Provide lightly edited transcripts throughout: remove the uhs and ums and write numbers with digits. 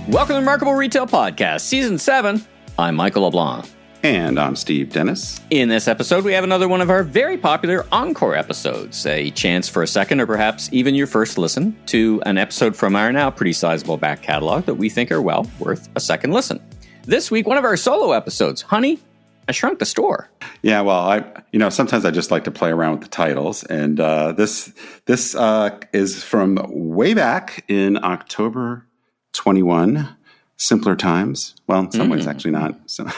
Welcome to Remarkable Retail Podcast, Season 7. I'm Michael LeBlanc. And I'm Steve Dennis. In this episode, we have another one of our very popular encore episodes, a chance for a second or perhaps even your first listen to an episode from our now pretty sizable back catalog that we think are well worth a second listen. This week, one of our solo episodes, Honey, I Shrunk the Store. Yeah, well, sometimes I just like to play around with the titles, and this is from way back in October 21. Simpler times. Well, in some ways, actually not. Some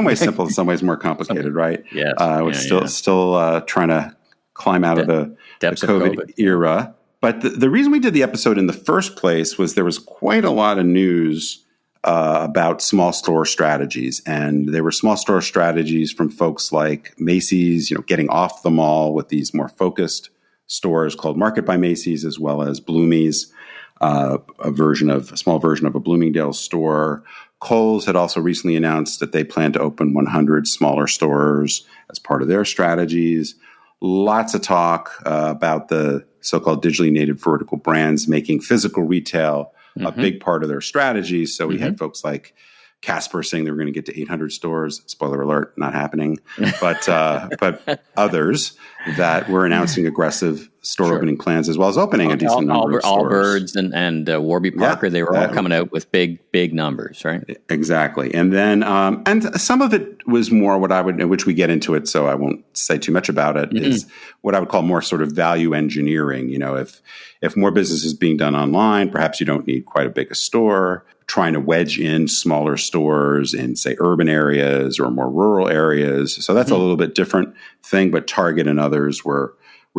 ways simple, in some ways more complicated, right? Yes. We're still trying to climb out of the COVID era. But the reason we did the episode in the first place was there was quite a lot of news about small store strategies. And there were small store strategies from folks like Macy's, getting off the mall with these more focused stores called Market by Macy's, as well as Bloomie's. A small version of a Bloomingdale's store. Kohl's had also recently announced that they plan to open 100 smaller stores as part of their strategies. Lots of talk about the so-called digitally native vertical brands making physical retail a big part of their strategy. So we had folks like Casper saying they were going to get to 800 stores. Spoiler alert, not happening. But others that were announcing aggressive store opening plans, as well as opening a decent number of stores. Allbirds and Warby Parker, they were all coming out with big numbers, right? Exactly. And then and some of it was more which we get into it, so I won't say too much about it, is what I would call more sort of value engineering. If more business is being done online, perhaps you don't need quite a big a store. Trying to wedge in smaller stores in, say, urban areas or more rural areas. So that's a little bit different thing, but Target and others were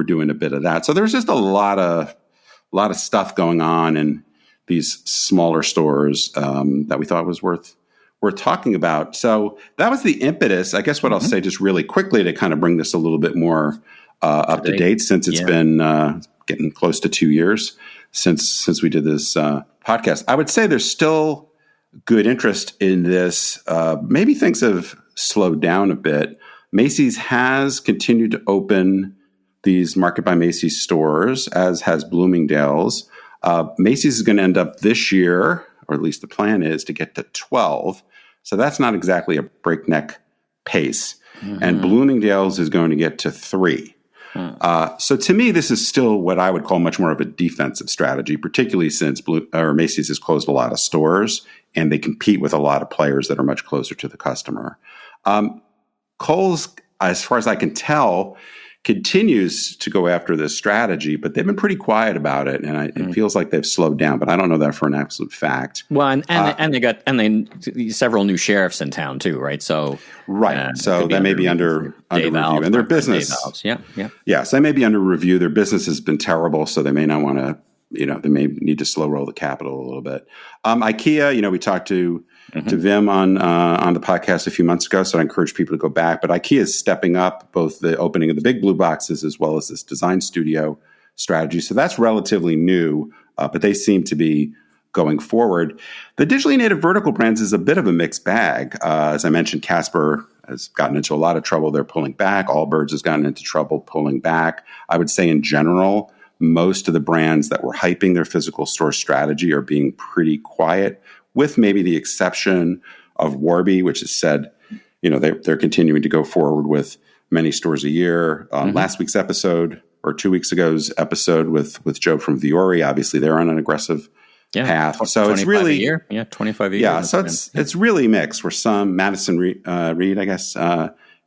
doing a bit of that. So there's just a lot of stuff going on in these smaller stores that we thought was worth talking about. So that was the impetus. I guess what I'll say just really quickly to kind of bring this a little bit more up to date, since it's been getting close to 2 years since we did this podcast. I would say there's still good interest in this. Maybe things have slowed down a bit. Macy's has continued to open these Market by Macy's stores, as has Bloomingdale's. Macy's is going to end up this year, or at least the plan is, to get to 12. So that's not exactly a breakneck pace. And Bloomingdale's is going to get to 3. So to me, this is still what I would call much more of a defensive strategy, particularly since Macy's has closed a lot of stores and they compete with a lot of players that are much closer to the customer. Kohl's, as far as I can tell, continues to go after this strategy, but they've been pretty quiet about it, and it feels like they've slowed down. But I don't know that for an absolute fact. Well, and they got several new sheriffs in town too, right? So so they may be under review, and their business, so they may be under review. Their business has been terrible, so they may not want to. They may need to slow roll the capital a little bit. IKEA, we talked to Vim on the podcast a few months ago, so I encourage people to go back. But IKEA is stepping up both the opening of the big blue boxes as well as this design studio strategy. So that's relatively new, but they seem to be going forward. The digitally native vertical brands is a bit of a mixed bag. As I mentioned, Casper has gotten into a lot of trouble. They're pulling back. Allbirds has gotten into trouble pulling back. I would say in general, most of the brands that were hyping their physical store strategy are being pretty quiet, with maybe the exception of Warby, which has said, they're continuing to go forward with many stores a year. Last week's episode, or 2 weeks ago's episode with Joe from Viore, obviously they're on an aggressive path. So it's really 25 a year. Yeah, so it's really mixed. Where some Madison Reed, I guess,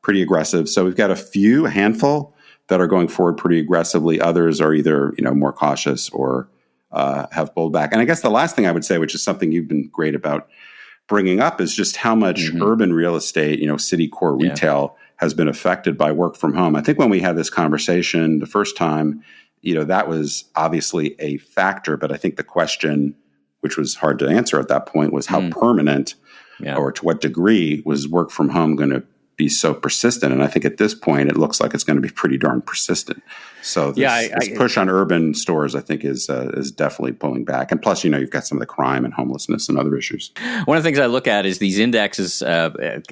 pretty aggressive. So we've got a handful that are going forward pretty aggressively. Others are either more cautious or have pulled back. And I guess the last thing I would say, which is something you've been great about bringing up, is just how much urban real estate, city core retail has been affected by work from home. I think when we had this conversation the first time, that was obviously a factor. But I think the question, which was hard to answer at that point, was how permanent or to what degree was work from home going to be so persistent. And I think at this point, it looks like it's going to be pretty darn persistent. So this push on urban stores, I think, is definitely pulling back. And plus, you've got some of the crime and homelessness and other issues. One of the things I look at is these indexes.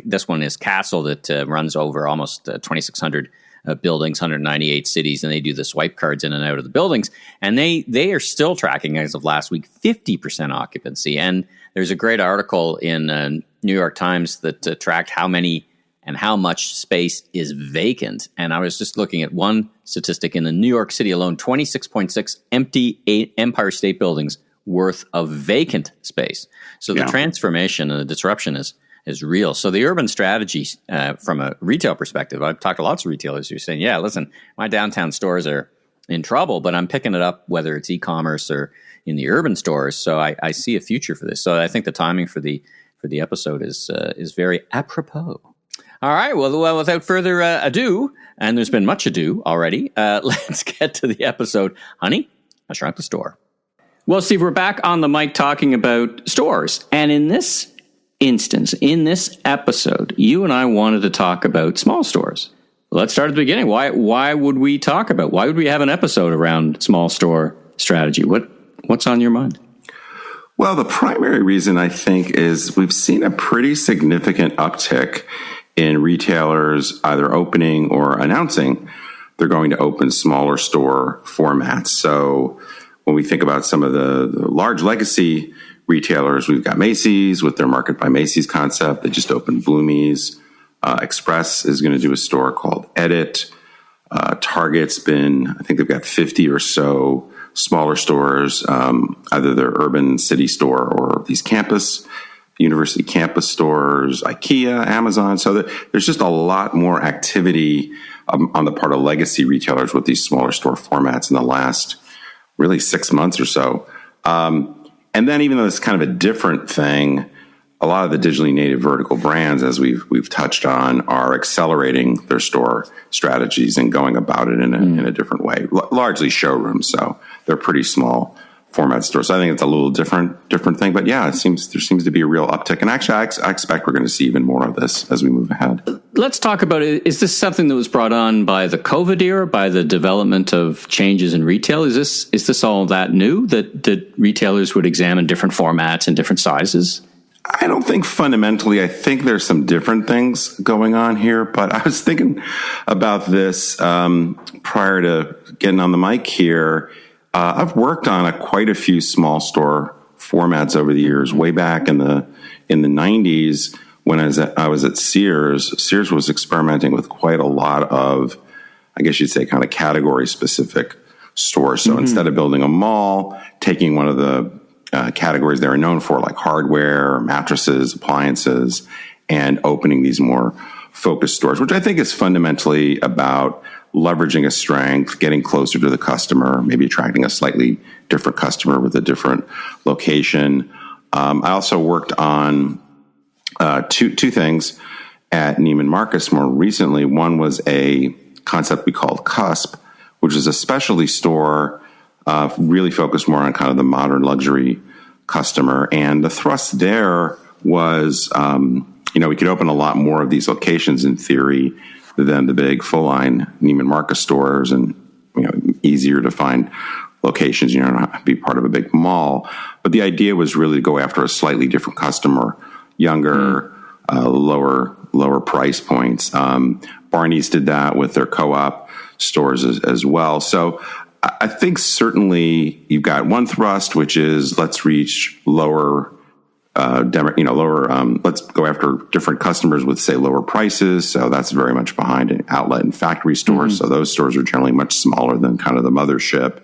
This one is Castle that runs over almost 2,600 buildings, 198 cities, and they do the swipe cards in and out of the buildings. And they are still tracking, as of last week, 50% occupancy. And there's a great article in New York Times that tracked how many and how much space is vacant. And I was just looking at one statistic in the New York City alone, 26.6 empty Empire State Buildings worth of vacant space. So the transformation and the disruption is real. So the urban strategy from a retail perspective, I've talked to lots of retailers who are saying, yeah, listen, my downtown stores are in trouble, but I'm picking it up whether it's e-commerce or in the urban stores. So I see a future for this. So I think the timing for the episode is very apropos. All right. Well, without further ado, and there's been much ado already, let's get to the episode. Honey, I Shrunk the Store. Well, Steve, we're back on the mic talking about stores. And in this instance, in this episode, you and I wanted to talk about small stores. Let's start at the beginning. Why would we have an episode around small store strategy? What's on your mind? Well, the primary reason, I think, is we've seen a pretty significant uptick in retailers either opening or announcing they're going to open smaller store formats. So when we think about some of the large legacy retailers, we've got Macy's with their Market by Macy's concept. They just opened Bloomie's. Express is going to do a store called Edit. Target's I think they've got 50 or so smaller stores, either their urban city store or these university campus stores, IKEA, Amazon. So there's just a lot more activity on the part of legacy retailers with these smaller store formats in the last really 6 months or so. And then even though it's kind of a different thing, a lot of the digitally native vertical brands, as we've touched on, are accelerating their store strategies and going about it in a different way, largely showrooms. So they're pretty small format stores. So I think it's a little different thing. But yeah, there seems to be a real uptick. And actually, I expect we're going to see even more of this as we move ahead. Let's talk about it. Is this something that was brought on by the COVID era, by the development of changes in retail? Is this all that new that retailers would examine different formats and different sizes? I don't think fundamentally. I think there's some different things going on here. But I was thinking about this prior to getting on the mic here. I've worked on quite a few small store formats over the years. Way back in the 90s, when I was at Sears, Sears was experimenting with quite a lot of, I guess you'd say, kind of category specific stores. So instead of building a mall, taking one of the categories they were known for, like hardware, mattresses, appliances, and opening these more focused stores, which I think is fundamentally about leveraging a strength, getting closer to the customer, maybe attracting a slightly different customer with a different location. I also worked on two things at Neiman Marcus more recently. One was a concept we called Cusp, which is a specialty store really focused more on kind of the modern luxury customer. And the thrust there was, we could open a lot more of these locations in theory than the big full-line Neiman Marcus stores, and easier to find locations. You don't have to be part of a big mall. But the idea was really to go after a slightly different customer, younger, lower price points. Barney's did that with their co-op stores as well. So I think certainly you've got one thrust, which is let's reach lower. Let's go after different customers with, say, lower prices. So that's very much behind an outlet and factory stores. So those stores are generally much smaller than kind of the mothership.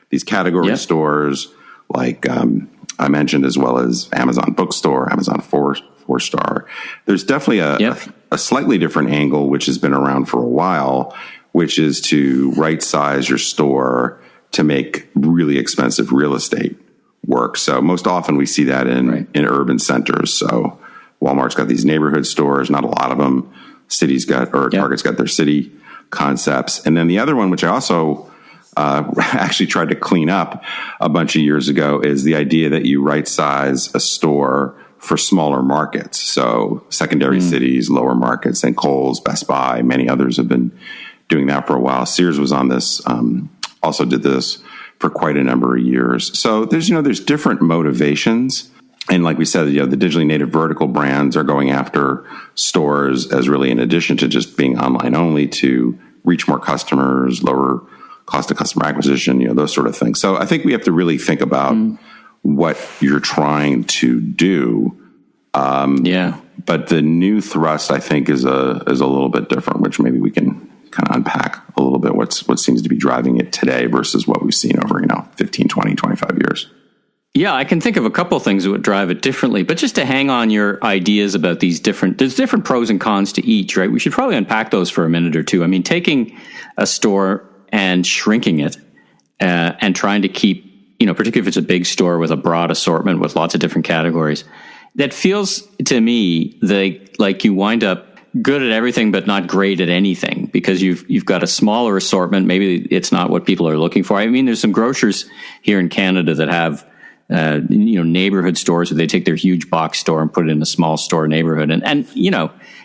These category stores, like I mentioned, as well as Amazon Bookstore, Amazon 4-star. There's definitely a slightly different angle, which has been around for a while, which is to right size your store to make really expensive real estate work. So most often we see that in urban centers. So Walmart's got these neighborhood stores, not a lot of them. Target's got their city concepts. And then the other one, which I also actually tried to clean up a bunch of years ago, is the idea that you right size a store for smaller markets. So secondary cities, lower markets, and Kohl's, Best Buy, many others have been doing that for a while. Sears was on this, also did this for quite a number of years. So there's different motivations. And like we said, the digitally native vertical brands are going after stores as really, in addition to just being online only, to reach more customers, lower cost of customer acquisition, those sort of things. So I think we have to really think about what you're trying to do. But the new thrust, I think, is a little bit different, which maybe we can kind of unpack a little bit what seems to be driving it today versus what we've seen over, 15, 20, 25 years. Yeah, I can think of a couple of things that would drive it differently, but just to hang on your ideas about there's different pros and cons to each, right? We should probably unpack those for a minute or two. I mean, taking a store and shrinking it and trying to keep, particularly if it's a big store with a broad assortment with lots of different categories, that feels to me like you wind up good at everything but not great at anything because you've got a smaller assortment. Maybe it's not what people are looking for. I mean, there's some grocers here in Canada that have neighborhood stores where they take their huge box store and put it in a small store neighborhood, and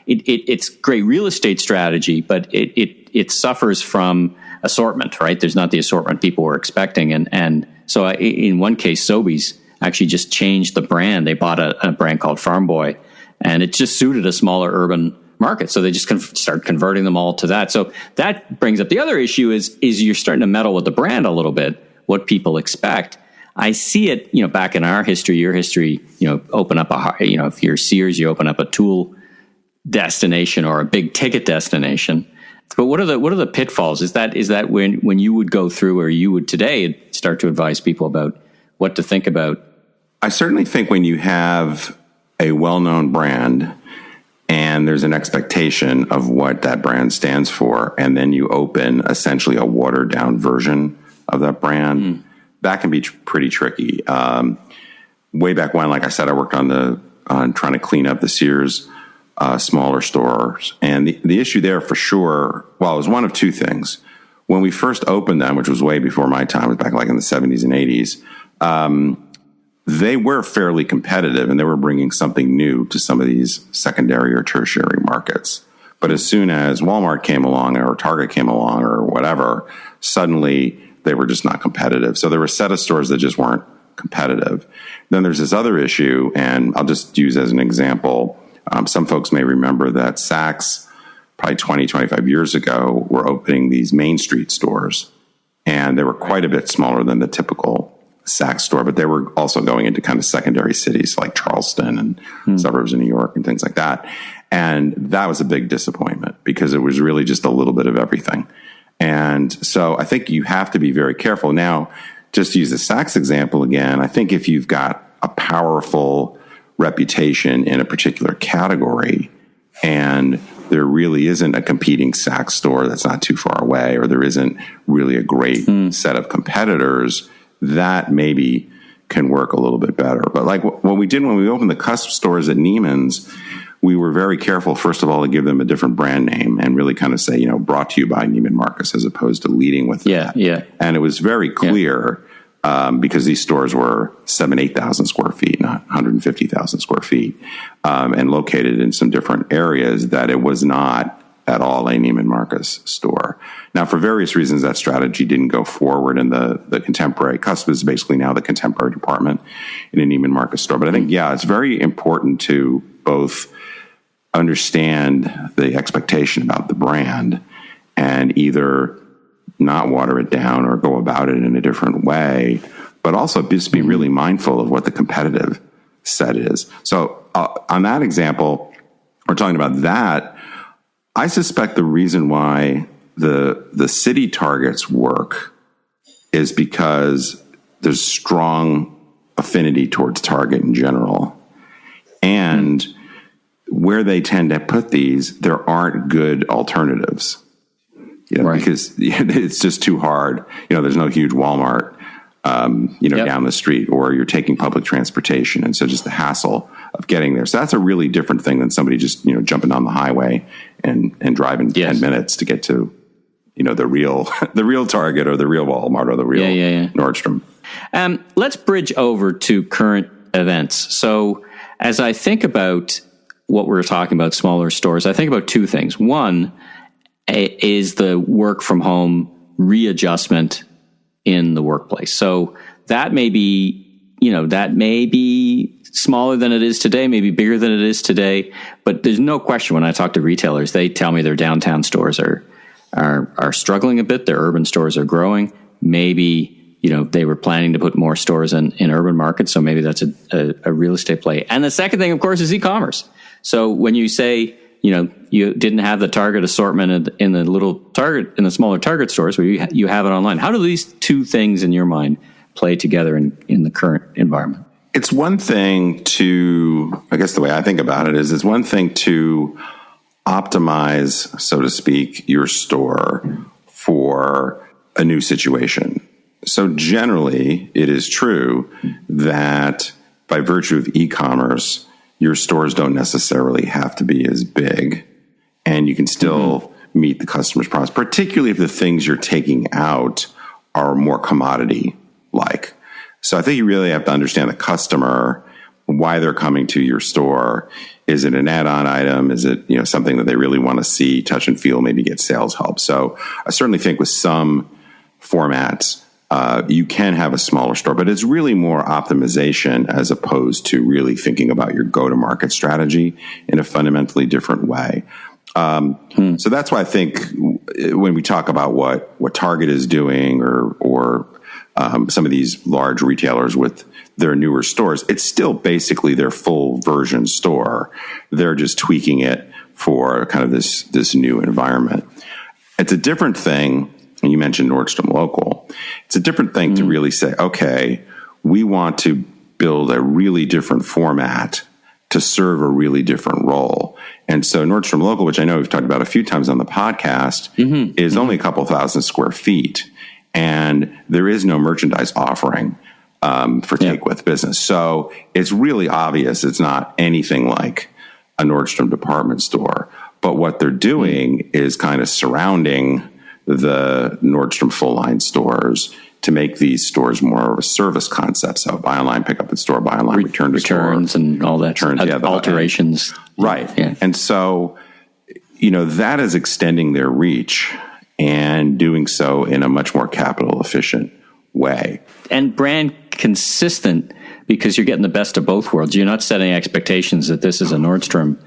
it's great real estate strategy, but it suffers from assortment, right? There's not the assortment people were expecting, and so in one case, Sobeys actually just changed the brand. They bought a brand called Farm Boy, and it just suited a smaller urban market. So they just start converting them all to that. So that brings up the other issue is you're starting to meddle with the brand a little bit, what people expect. I see it, back in our history, your history, open up if you're Sears, you open up a tool destination or a big ticket destination. But what are the pitfalls? Is that when you would go through, or you would today start to advise people about what to think about? I certainly think when you have a well-known brand and there's an expectation of what that brand stands for, and then you open essentially a watered-down version of that brand, that can be pretty tricky. Way back when, like I said, I worked on trying to clean up the Sears smaller stores. And the issue there for sure, it was one of two things. When we first opened them, which was way before my time, it was back like in the 70s and 80s, they were fairly competitive and they were bringing something new to some of these secondary or tertiary markets. But as soon as Walmart came along or Target came along or whatever, suddenly they were just not competitive. So there were a set of stores that just weren't competitive. Then there's this other issue, and I'll just use as an example. Some folks may remember that Saks, probably 20, 25 years ago, were opening these Main Street stores. And they were quite a bit smaller than the typical Saks store, but they were also going into kind of secondary cities like Charleston and suburbs of New York and things like that. And that was a big disappointment because it was really just a little bit of everything. And so I think you have to be very careful. Now, just to use the Saks example again, I think if you've got a powerful reputation in a particular category and there really isn't a competing Saks store that's not too far away, or there isn't really a great set of competitors, that maybe can work a little bit better. But like what we did when we opened the cusp stores at Neiman's, we were very careful, first of all, to give them a different brand name and really kind of say, brought to you by Neiman Marcus, as opposed to leading with that. Yeah. And it was very clear because these stores were 8,000 square feet, not 150,000 square feet, and located in some different areas, that it was not at all a Neiman Marcus store. Now, for various reasons, that strategy didn't go forward, and the contemporary cusp is basically now the contemporary department in a Neiman Marcus store. But I think, it's very important to both understand the expectation about the brand and either not water it down or go about it in a different way, but also just be really mindful of what the competitive set is. So on that example, we're talking about that. I suspect the reason why the city targets work is because there's strong affinity towards Target in general. And where they tend to put these, there aren't good alternatives. Because it's just too hard. There's no huge Walmart, down the street, or you're taking public transportation. And so just the hassle of getting there. So that's a really different thing than somebody just, jumping on the highway and driving 10 minutes to get to, the real Target or the real Walmart or the real Nordstrom. Let's bridge over to current events. So as I think about what we're talking about, smaller stores, I think about two things. One is the work from home readjustment in the workplace. So that may be, smaller than it is today, maybe bigger than it is today. But there's no question when I talk to retailers, they tell me their downtown stores are are struggling a bit. Their urban stores are growing. Maybe, they were planning to put more stores in urban markets. So maybe that's a real estate play. And the second thing, of course, is e-commerce. So when you say, you didn't have the Target assortment in the smaller Target stores where you have it online. How do these two things in your mind play together in the current environment? It's one thing I guess the way I think about it is it's one thing to optimize, so to speak, your store for a new situation. So generally, it is true that by virtue of e-commerce, your stores don't necessarily have to be as big, and you can still meet the customer's promise, particularly if the things you're taking out are more commodity-like. So I think you really have to understand the customer, why they're coming to your store. Is it an add-on item? Is it something that they really want to see, touch and feel, maybe get sales help? So I certainly think with some formats, you can have a smaller store, but it's really more optimization as opposed to really thinking about your go-to-market strategy in a fundamentally different way. So that's why I think when we talk about what Target is doing or some of these large retailers with their newer stores, it's still basically their full version store. They're just tweaking it for kind of this new environment. It's a different thing. And you mentioned Nordstrom Local. It's a different thing to really say, okay, we want to build a really different format to serve a really different role. And so Nordstrom Local, which I know we've talked about a few times on the podcast, is only a couple thousand square feet. And there is no merchandise offering for take with business. So it's really obvious it's not anything like a Nordstrom department store. But what they're doing is kind of surrounding the Nordstrom full line stores to make these stores more of a service concept. So buy online, pick up in store, buy online, return to returns store. And all that, alterations. Right. Yeah. And so, that is extending their reach and doing so in a much more capital efficient way. And brand consistent, because you're getting the best of both worlds. You're not setting expectations that this is a Nordstrom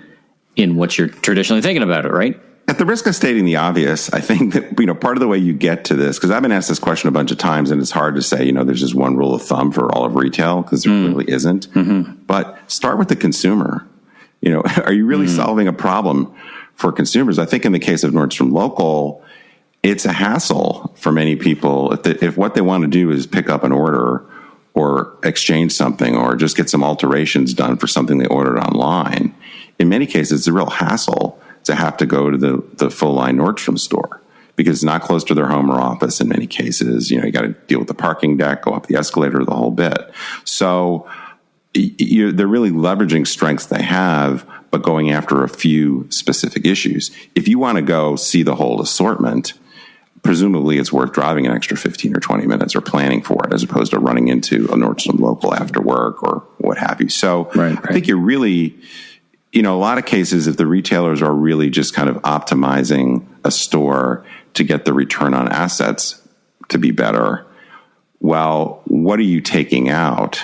in what you're traditionally thinking about it, right? At the risk of stating the obvious, I think that, part of the way you get to this, because I've been asked this question a bunch of times, and it's hard to say, there's just one rule of thumb for all of retail, because there really isn't. But start with the consumer. Are you really solving a problem for consumers? I think in the case of Nordstrom Local, it's a hassle for many people. If what they want to do is pick up an order or exchange something or just get some alterations done for something they ordered online, in many cases, it's a real hassle to have to go to the full-line Nordstrom store because it's not close to their home or office in many cases. You got to deal with the parking deck, go up the escalator, the whole bit. So they're really leveraging strengths they have, but going after a few specific issues. If you want to go see the whole assortment, presumably it's worth driving an extra 15 or 20 minutes or planning for it as opposed to running into a Nordstrom Local after work or what have you. So I think you're really... a lot of cases, if the retailers are really just kind of optimizing a store to get the return on assets to be better, well, what are you taking out?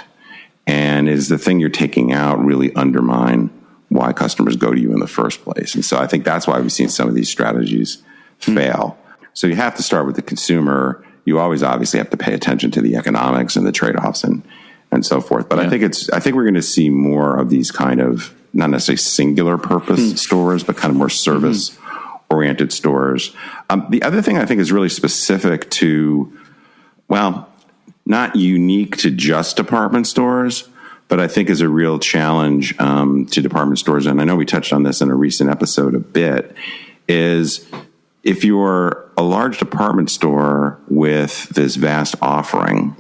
And is the thing you're taking out really undermine why customers go to you in the first place? And so I think that's why we've seen some of these strategies fail. So you have to start with the consumer. You always obviously have to pay attention to the economics and the trade-offs and so forth. But I think we're going to see more of these kind of not necessarily singular purpose stores, but kind of more service oriented stores. The other thing I think is really specific to, not unique to just department stores, but I think is a real challenge to department stores. And I know we touched on this in a recent episode a bit, is if you're a large department store with this vast offering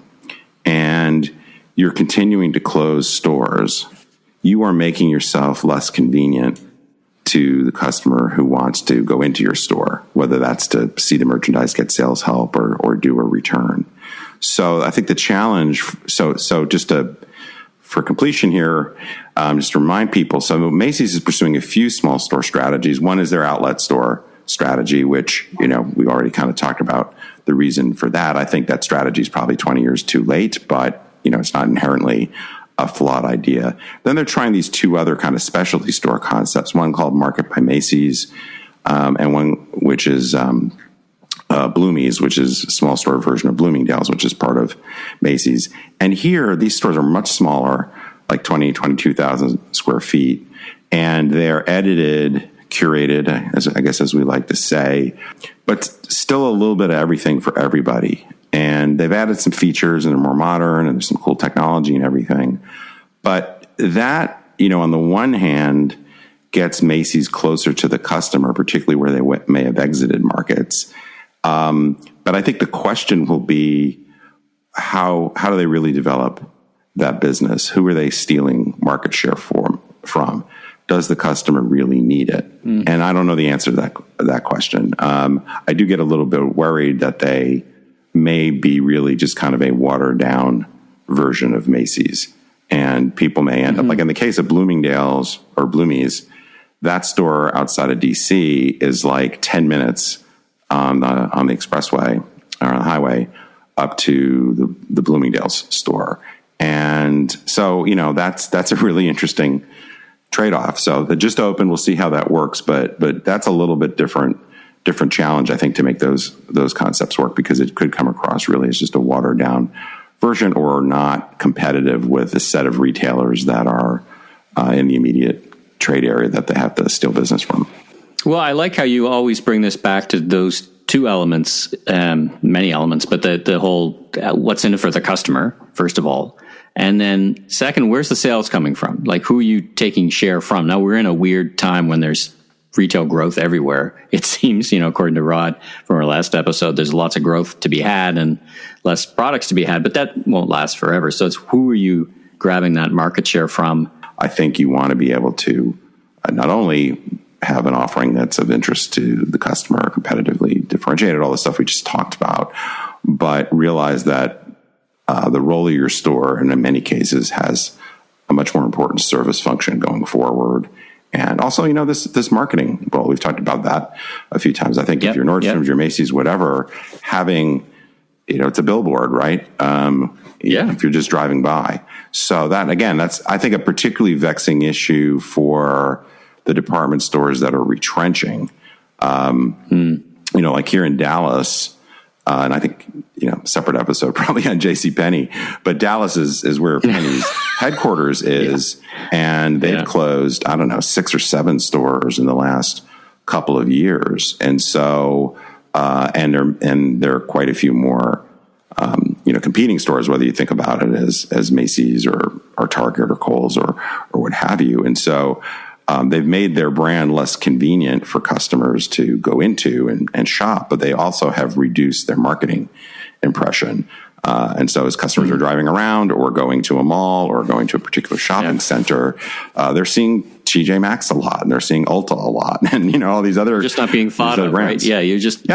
and you're continuing to close stores, you are making yourself less convenient to the customer who wants to go into your store, whether that's to see the merchandise, get sales help, or do a return. So I think the challenge, for completion here, just to remind people, so Macy's is pursuing a few small store strategies. One is their outlet store strategy, which, we already kind of talked about the reason for that. I think that strategy is probably 20 years too late, but, it's not inherently a flawed idea. Then they're trying these two other kind of specialty store concepts, one called Market by Macy's, and one which is Bloomies, which is a small store version of Bloomingdale's, which is part of Macy's. And here, these stores are much smaller, like 22,000 square feet. And they're edited, curated, as we like to say, but still a little bit of everything for everybody. And they've added some features and they're more modern and there's some cool technology and everything. But that, on the one hand, gets Macy's closer to the customer, particularly where they may have exited markets. But I think the question will be, how do they really develop that business? Who are they stealing market share from? Does the customer really need it? And I don't know the answer to that question. I do get a little bit worried that they may be really just kind of a watered down version of Macy's. And people may end up, like in the case of Bloomingdale's or Bloomies, that store outside of DC is like 10 minutes on the expressway or on the highway up to the Bloomingdale's store. And so, that's a really interesting trade-off. So that just opened, we'll see how that works, but that's a little bit different challenge, I think, to make those concepts work, because it could come across really as just a watered down version or not competitive with a set of retailers that are in the immediate trade area that they have to steal business from. Well, I like how you always bring this back to those two elements, many elements, but the whole what's in it for the customer, first of all. And then second, where's the sales coming from? Like, who are you taking share from? Now, we're in a weird time when there's retail growth everywhere. It seems, according to Rod from our last episode, there's lots of growth to be had and less products to be had, but that won't last forever. So it's who are you grabbing that market share from? I think you want to be able to not only have an offering that's of interest to the customer, competitively differentiated, all the stuff we just talked about, but realize that the role of your store, and in many cases, has a much more important service function going forward. And also, this marketing role, we've talked about that a few times. I think if you're Nordstrom's, your Macy's, whatever, having, it's a billboard, right? If you're just driving by. So that, again, that's, I think, a particularly vexing issue for the department stores that are retrenching. Like here in Dallas, and I think, separate episode probably on JCPenney, but Dallas is where Penny's headquarters is. And they've closed, 6 or 7 stores in the last couple of years. And so, and there are quite a few more, competing stores, whether you think about it as Macy's or Target or Kohl's or what have you. And so, they've made their brand less convenient for customers to go into and shop, but they also have reduced their marketing impression. And so as customers are driving around or going to a mall or going to a particular shopping center, they're seeing TJ Maxx a lot and they're seeing Ulta a lot and, all these other just not being thought of, brands. Right? Yeah. You just,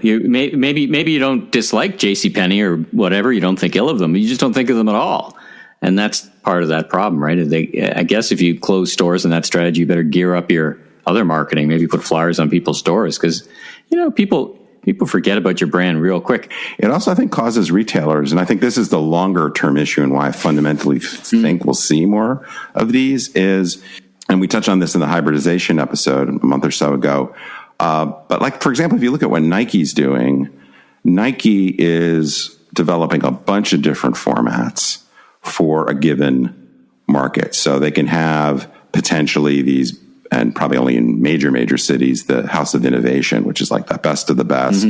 you maybe you don't dislike JCPenney or whatever. You don't think ill of them. You just don't think of them at all. And that's part of that problem, right? I guess if you close stores in that strategy, you better gear up your other marketing, maybe put flyers on people's doors because, people forget about your brand real quick. It also, I think, causes retailers, and I think this is the longer term issue and why I fundamentally think we'll see more of these is, and we touched on this in the hybridization episode a month or so ago, but like, for example, if you look at what Nike's doing, Nike is developing a bunch of different formats for a given market. So they can have potentially these, and probably only in major cities, the House of Innovation, which is like the best of the best,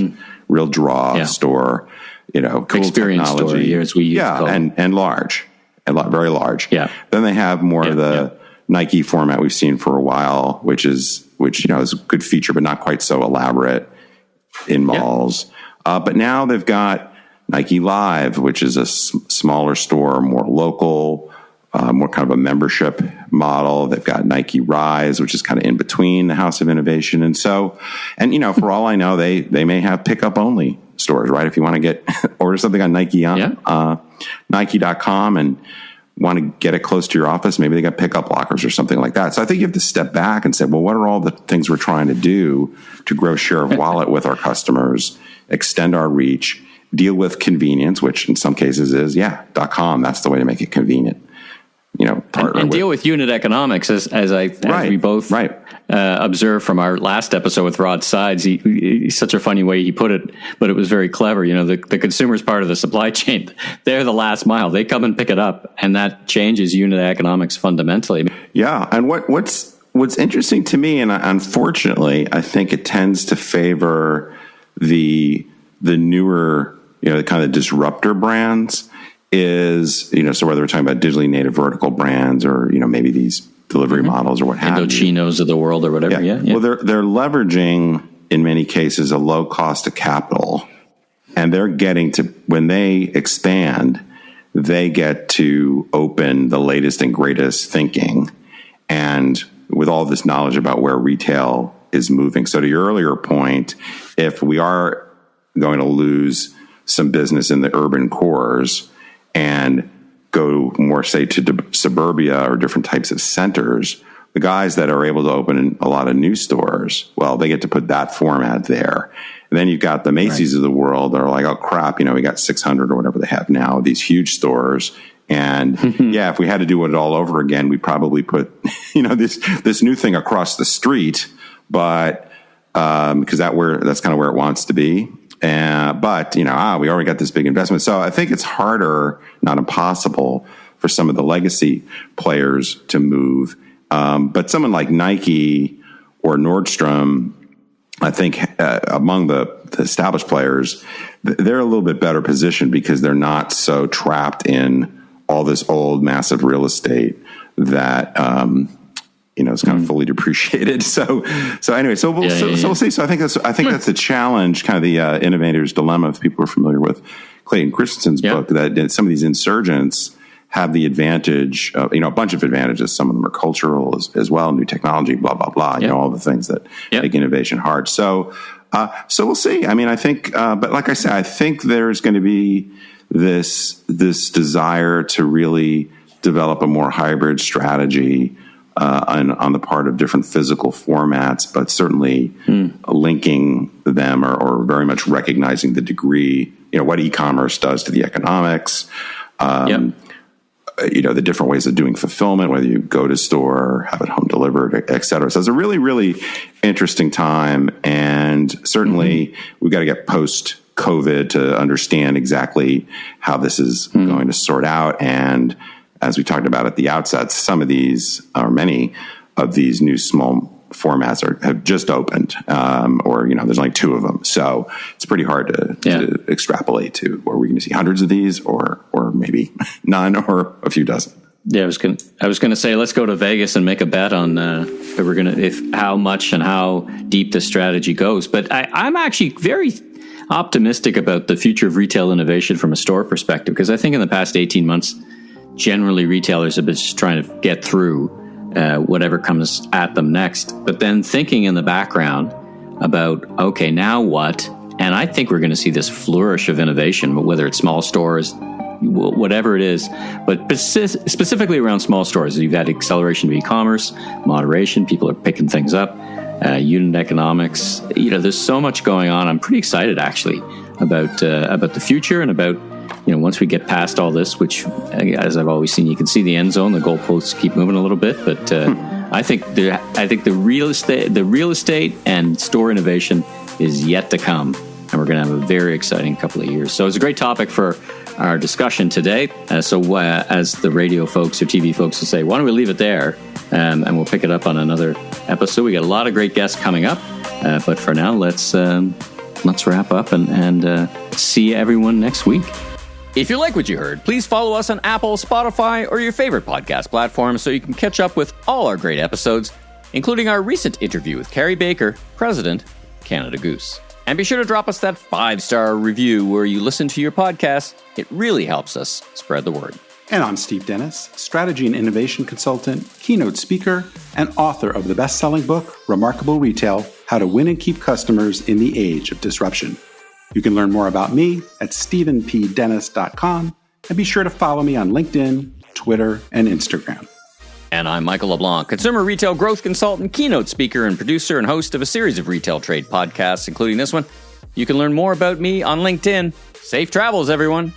real draw store, cool experience technology. Store, as we used to call and large, very large. Yeah. Then they have more of the Nike format we've seen for a while, which is a good feature, but not quite so elaborate in malls. But now they've got Nike Live, which is a smaller store, more local, more kind of a membership model. They've got Nike Rise, which is kind of in between the House of Innovation. And so, for all I know, they may have pickup only stores, right? If you want to order something on Nike on Nike.com and want to get it close to your office, maybe they got pickup lockers or something like that. So I think you have to step back and say, well, what are all the things we're trying to do to grow share of wallet with our customers, extend our reach, deal with convenience, which in some cases is, .com. That's the way to make it convenient. partner and deal with unit economics as we both observed from our last episode with Rod Sides. He's such a funny way he put it, but it was very clever. The consumer's part of the supply chain. They're the last mile. They come and pick it up, and that changes unit economics fundamentally. Yeah, and what's interesting to me, and unfortunately, I think it tends to favor the newer, the kind of disruptor brands. Is, so whether we're talking about digitally native vertical brands or, maybe these delivery models or what have you. Indochinos of the world or whatever. Yeah. Well, they're leveraging, in many cases, a low cost of capital. And they're getting to, when they expand, they get to open the latest and greatest thinking. And with all this knowledge about where retail is moving. So to your earlier point, if we are going to lose some business in the urban cores, and go more, say, to suburbia or different types of centers, the guys that are able to open a lot of new stores, well, they get to put that format there. And then you've got the Macy's of the world that are like, oh, crap, we got 600 or whatever they have now, these huge stores. And if we had to do it all over again, we'd probably put, this new thing across the street, but because that's kind of where it wants to be. But we already got this big investment. So I think it's harder, not impossible, for some of the legacy players to move. But someone like Nike or Nordstrom, I think among the established players, they're a little bit better positioned because they're not so trapped in all this old massive real estate that it's kind of fully depreciated. So anyway, we'll see. So I think that's a challenge, kind of the innovator's dilemma. If people are familiar with Clayton Christensen's book, that some of these insurgents have the advantage of, a bunch of advantages. Some of them are cultural as well, new technology, blah, blah, blah, all the things that make innovation hard. So we'll see. I think, but like I said, I think there's going to be this desire to really develop a more hybrid strategy on the part of different physical formats, but certainly linking them or very much recognizing the degree, what e-commerce does to the economics, the different ways of doing fulfillment, whether you go to store, have it home delivered, et cetera. So it's a really, really interesting time. And certainly we've got to get post-COVID to understand exactly how this is going to sort out. And as we talked about at the outset, some of these, or many of these new small formats have just opened, or there's only 2 of them. So it's pretty hard to extrapolate to where we're going to see hundreds of these, or maybe none, or a few dozen. Yeah, I was gonna say, let's go to Vegas and make a bet on how much and how deep the strategy goes. But I'm actually very optimistic about the future of retail innovation from a store perspective, because I think in the past 18 months. Generally, retailers have been just trying to get through whatever comes at them next, but then thinking in the background about, okay, now what? And I think we're going to see this flourish of innovation, whether it's small stores, whatever it is, but specifically around small stores. You've had acceleration of e-commerce, moderation, people are picking things up, unit economics. There's so much going on. I'm pretty excited, actually, about the future and about once we get past all this, which, as I've always seen, you can see the end zone, the goalposts keep moving a little bit. But I think the real estate and store innovation is yet to come, and we're going to have a very exciting couple of years. So it's a great topic for our discussion today. As the radio folks or TV folks will say, why don't we leave it there, and we'll pick it up on another episode. We got a lot of great guests coming up, but for now, let's wrap up and see everyone next week. If you like what you heard, please follow us on Apple, Spotify, or your favorite podcast platform so you can catch up with all our great episodes, including our recent interview with Carrie Baker, President, Canada Goose. And be sure to drop us that 5-star review where you listen to your podcast. It really helps us spread the word. And I'm Steve Dennis, strategy and innovation consultant, keynote speaker, and author of the best-selling book, Remarkable Retail: How to Win and Keep Customers in the Age of Disruption. You can learn more about me at stephenpdennis.com, and be sure to follow me on LinkedIn, Twitter, and Instagram. And I'm Michael LeBlanc, consumer retail growth consultant, keynote speaker, and producer and host of a series of retail trade podcasts, including this one. You can learn more about me on LinkedIn. Safe travels, everyone.